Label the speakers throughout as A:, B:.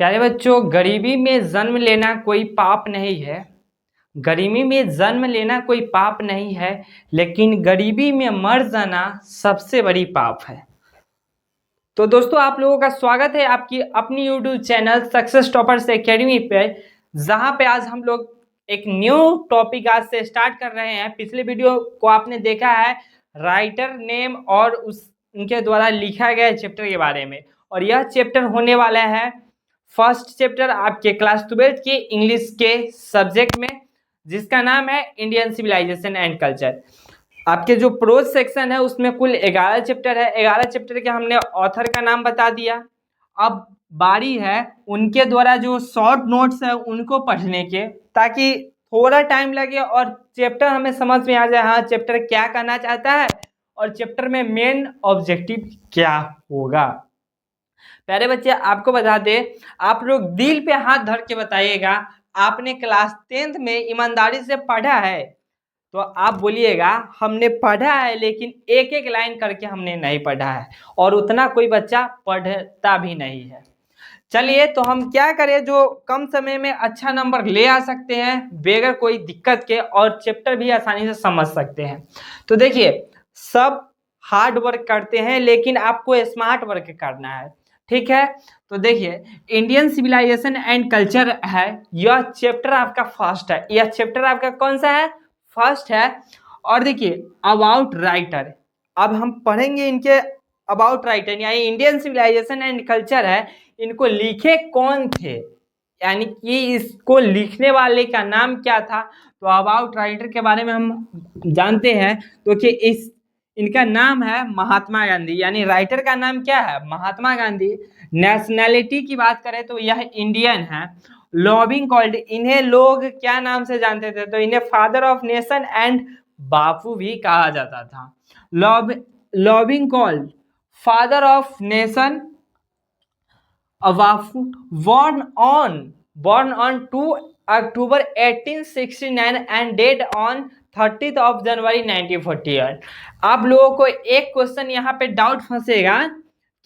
A: प्यारे बच्चों, गरीबी में जन्म लेना कोई पाप नहीं है। गरीबी में जन्म लेना कोई पाप नहीं है, लेकिन गरीबी में मर जाना सबसे बड़ी पाप है। तो दोस्तों, आप लोगों का स्वागत है आपकी अपनी YouTube channel success toppers academy पे, जहां पे आज हम लोग एक न्यू टॉपिक आज से स्टार्ट कर रहे हैं। पिछले वीडियो को आपने देखा है राइटर नेम और उनके द्वारा लिखा गया चैप्टर के बारे में, और यह चैप्टर होने वाला है फर्स्ट चैप्टर आपके क्लास 12 के इंग्लिश के सब्जेक्ट में, जिसका नाम है इंडियन सिविलाइजेशन एंड कल्चर। आपके जो प्रोज सेक्शन है उसमें कुल 11 चैप्टर है। 11 चैप्टर के हमने ऑथर का नाम बता दिया। अब बारी है उनके द्वारा जो शॉर्ट नोट्स है उनको पढ़ने के, ताकि थोड़ा टाइम लगे और चैप्टर हमें समझ में आ जाए, हाँ चैप्टर क्या करना चाहता है और चैप्टर में मेन ऑब्जेक्टिव क्या होगा। प्यारे बच्चे, आपको बता दे, आप लोग दिल पे हाथ धर के बताइएगा, आपने क्लास 10th में ईमानदारी से पढ़ा है? तो आप बोलिएगा हमने पढ़ा है, लेकिन एक एक लाइन करके हमने नहीं पढ़ा है, और उतना कोई बच्चा पढ़ता भी नहीं है। चलिए, तो हम क्या करें जो कम समय में अच्छा नंबर ले आ सकते हैं बगैर कोई दिक्कत के, और चैप्टर भी आसानी से समझ सकते हैं। तो देखिए, सब हार्ड वर्क करते हैं, लेकिन आपको स्मार्ट वर्क करना है, ठीक है। तो देखिए, इंडियन सिविलाइजेशन एंड कल्चर है, यह चैप्टर आपका फर्स्ट है। यह चैप्टर आपका कौन सा है? फर्स्ट है। और देखिए, अबाउट राइटर, अब हम पढ़ेंगे इनके अबाउट राइटर, यानी इंडियन सिविलाइजेशन एंड कल्चर है, इनको लिखे कौन थे, यानी कि इसको लिखने वाले का नाम क्या था। तो अबाउट राइटर के बारे में हम जानते हैं, तो कि इनका नाम है महात्मा गांधी, यानी राइटर का नाम क्या है? महात्मा गांधी। नेशनैलिटी की बात करें तो यह इंडियन है। लॉबिंग कॉल्ड, इन्हें लोग क्या नाम से जानते थे? तो इन्हें फादर ऑफ नेशन एंड बापू भी कहा जाता था। Lobbying called father of nation Bapu, born on 2 October 1869 and dead on 30th of January 1948। आप लोगों को एक क्वेश्चन यहाँ पे डाउट फंसेगा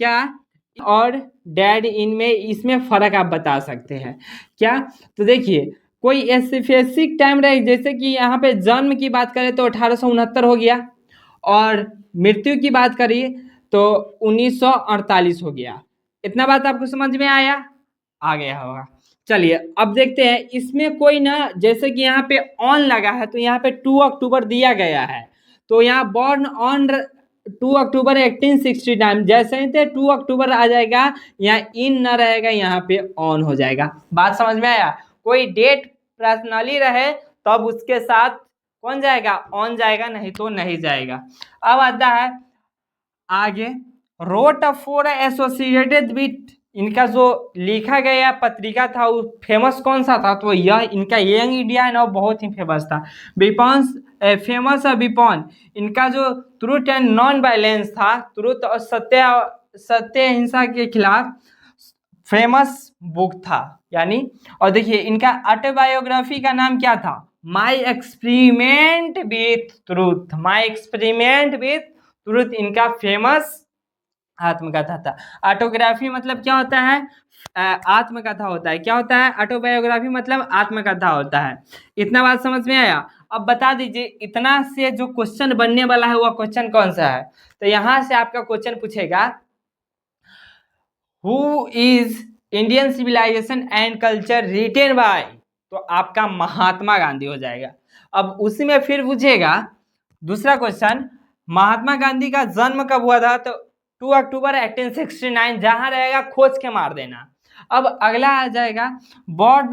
A: क्या, और डैड इनमें इसमें फर्क आप बता सकते हैं क्या? तो देखिए, कोई स्पेसिफिक टाइम रहे, जैसे कि यहाँ पे जन्म की बात करें तो 1869 हो गया, और मृत्यु की बात करिए तो 1948 हो गया। इतना बात आपको समझ में आया? आ गया होगा। चलिए, अब देखते हैं इसमें कोई ना, जैसे कि यहाँ पे ऑन लगा है तो यहाँ पे 2 अक्टूबर दिया गया है, तो यहाँ बॉर्न ऑन 2 अक्टूबर 1869, जैसे ही थे 2 अक्टूबर आ जाएगा, यहाँ इन ना रहेगा, यहाँ पे ऑन हो जाएगा। बात समझ में आया? कोई डेट पर्सनली रहे तब उसके साथ कौन जाएगा? ऑन जाएगा, नहीं तो नहीं जाएगा। अब आता है आगे, रोट फॉर एसोसिएटेड विथ, इनका जो लिखा गया पत्रिका था वो फेमस कौन सा था? तो यह इनका यंग इंडिया है ना, बहुत ही फेमस था। विपॉन, फेमस विपॉन, इनका जो ट्रूथ एंड नॉन वायलेंस था, ट्रूथ और सत्य अहिंसा के खिलाफ फेमस बुक था, यानी। और देखिए, इनका ऑटोबायोग्राफी का नाम क्या था? My experiment with truth. My experiment with truth इनका फेमस आत्मकथा था। ऑटोग्राफी मतलब क्या होता है? आत्मकथा होता है। क्या होता है? ऑटोबायोग्राफी मतलब आत्मकथा होता है। इतना बात समझ में आया? अब बता दीजिए, इतना से जो क्वेश्चन बनने वाला है वह क्वेश्चन कौन सा है? तो यहां से आपका क्वेश्चन पूछेगा, who is Indian civilization and culture written by? तो आपका महात्मा गांधी हो जाएगा। अब उसी में फिर पूछेगा दूसरा क्वेश्चन, महात्मा गांधी का जन्म कब हुआ था? तो 2 अक्टूबर 1869, जहां रहेगा खोज के मार देना। अब अगला आ जाएगा, born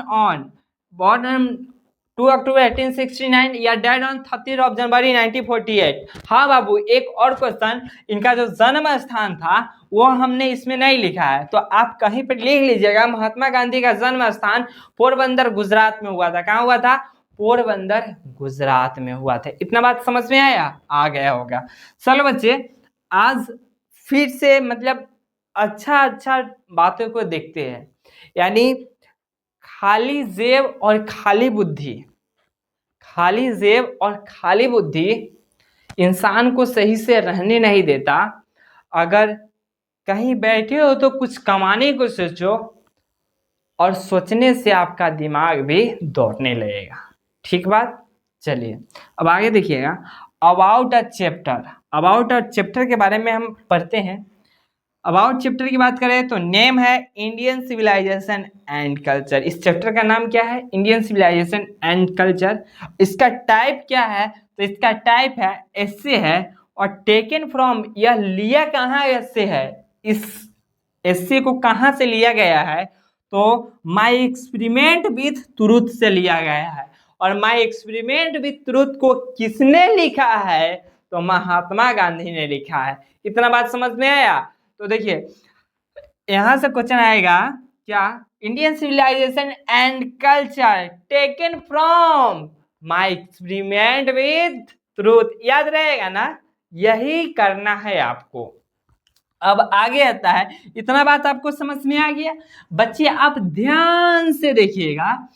A: 2 अक्टूबर 1869 या डेड ऑन 30 ऑफ जनवरी 1948। हाँ बाबू, एक और क्वेश्चन, इनका जो जन्म स्थान था वो हमने इसमें नहीं लिखा है, तो आप कहीं पर लिख लीजिएगा, महात्मा गांधी का जन्म स्थान पोरबंदर गुजरात में हुआ था। कहाँ हुआ था? पोरबंदर गुजरात में हुआ था। इतना बात समझ में आया? आ गया होगा। चलो बच्चे, आज फिर से मतलब अच्छा बातों को देखते हैं, यानी खाली जेब और खाली बुद्धि, खाली जेब और खाली बुद्धि इंसान को सही से रहने नहीं देता। अगर कहीं बैठे हो तो कुछ कमाने को सोचो, और सोचने से आपका दिमाग भी दौड़ने लगेगा। ठीक बात। चलिए अब आगे देखिएगा, about a chapter. About a chapter के बारे में हम पढ़ते हैं। अबाउट चैप्टर की बात करें तो नेम है इंडियन सिविलाइजेशन एंड कल्चर। इस चैप्टर का नाम क्या है? Indian civilization and culture. इसका टाइप क्या है? तो इसका टाइप है एस्से है, और टेकन फ्रॉम, यह लिया कहाँ से है? इस एस्से को कहाँ से लिया गया है? तो माई एक्सपेरिमेंट विथ ट्रूथ से लिया गया है। और माई एक्सपेरिमेंट विथ ट्रूथ को किसने लिखा है? तो महात्मा गांधी ने लिखा है। इतना बात समझ में आया? तो देखिए यहां से क्वेश्चन आएगा क्या, Indian civilization and culture taken from my experiment with truth. याद रहेगा ना? यही करना है आपको। अब आगे आता है, इतना बात आपको समझ में आ गया? बच्चे आप ध्यान से देखिएगा,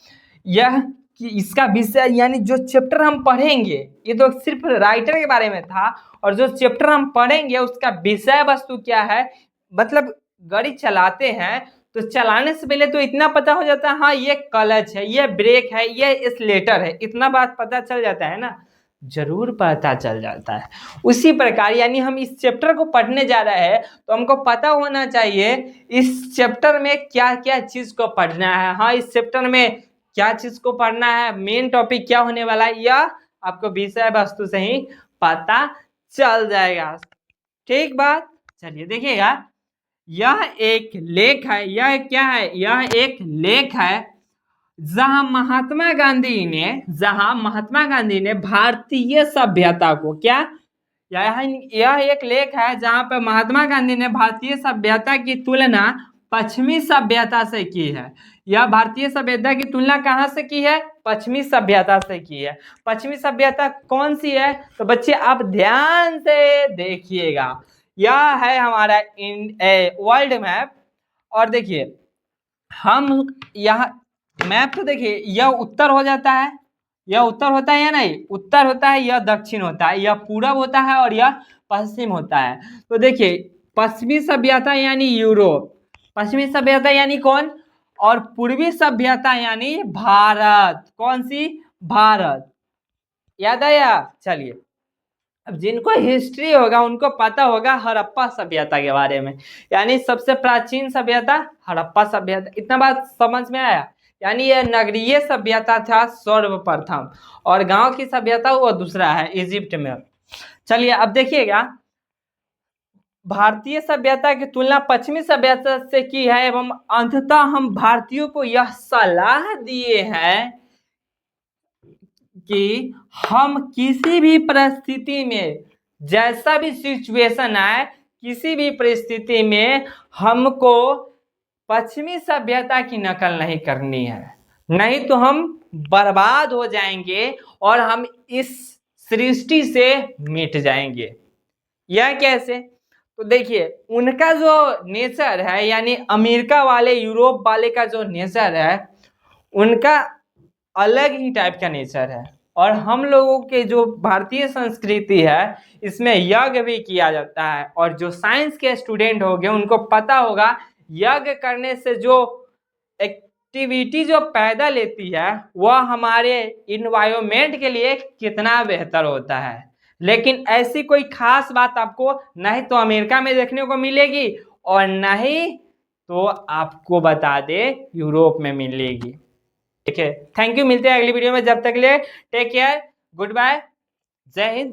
A: यह कि इसका विषय यानी जो चैप्टर हम पढ़ेंगे, ये तो सिर्फ राइटर के बारे में था, और जो चैप्टर हम पढ़ेंगे उसका विषय वस्तु क्या है। मतलब गाड़ी चलाते हैं तो चलाने से पहले तो इतना पता हो जाता है, हाँ ये क्लच है, ये ब्रेक है, ये एक्सीलरेटर है, इतना बात पता चल जाता है ना? जरूर पता चल जाता है। उसी प्रकार यानी हम इस चैप्टर को पढ़ने जा रहे हैं तो हमको पता होना चाहिए इस चैप्टर में क्या क्या चीज को पढ़ना है। हाँ, इस चैप्टर में क्या चीज को पढ़ना है, मेन टॉपिक क्या होने वाला है, यह आपको विषय वस्तु से ही पता चल जाएगा। ठीक बात। चलिए देखिएगा, यह एक लेख है, यह क्या है? यह एक लेख है जहां महात्मा गांधी ने भारतीय सभ्यता को क्या, यह एक लेख है जहां पर महात्मा गांधी ने भारतीय सभ्यता की तुलना पश्चिमी सभ्यता से की है। यह भारतीय सभ्यता की तुलना कहाँ से की है? पश्चिमी सभ्यता से की है। पश्चिमी सभ्यता कौन सी है? तो बच्चे आप ध्यान से देखिएगा, यह है हमारा वर्ल्ड मैप। और देखिए हम यहाँ मैप तो देखिए, यह उत्तर हो जाता है, यह उत्तर होता है या नहीं? उत्तर होता है, यह दक्षिण होता है, यह पूरब होता है और यह पश्चिम होता है। तो देखिए पश्चिमी सभ्यता यानी यूरोप, पश्चिमी सभ्यता यानी कौन? और पूर्वी सभ्यता यानी भारत। कौन सी? भारत। याद आया? चलिए अब जिनको हिस्ट्री होगा उनको पता होगा हड़प्पा सभ्यता के बारे में, यानी सबसे प्राचीन सभ्यता हड़प्पा सभ्यता। इतना बात समझ में आया? यानी यह नगरीय सभ्यता था सर्वप्रथम, और गांव की सभ्यता वो दूसरा है इजिप्ट में। चलिए अब देखिएगा, भारतीय सभ्यता की तुलना पश्चिमी सभ्यता से की है, एवं अंततः हम भारतीयों को यह सलाह दिए हैं कि हम किसी भी परिस्थिति में, जैसा भी सिचुएशन आए, किसी भी परिस्थिति में हमको पश्चिमी सभ्यता की नकल नहीं करनी है, नहीं तो हम बर्बाद हो जाएंगे और हम इस सृष्टि से मिट जाएंगे। यह कैसे? तो देखिए उनका जो नेचर है, यानी अमेरिका वाले यूरोप वाले का जो नेचर है, उनका अलग ही टाइप का नेचर है। और हम लोगों के जो भारतीय संस्कृति है इसमें यज्ञ भी किया जाता है, और जो साइंस के स्टूडेंट होंगे उनको पता होगा यज्ञ करने से जो एक्टिविटी जो पैदा लेती है वह हमारे इन्वायरमेंट के लिए कितना बेहतर होता है। लेकिन ऐसी कोई खास बात आपको नहीं तो अमेरिका में देखने को मिलेगी, और नहीं तो आपको बता दे यूरोप में मिलेगी। ठीक है, थैंक यू, मिलते हैं अगली वीडियो में। जब तक के लिए टेक केयर, गुड बाय, जय हिंद।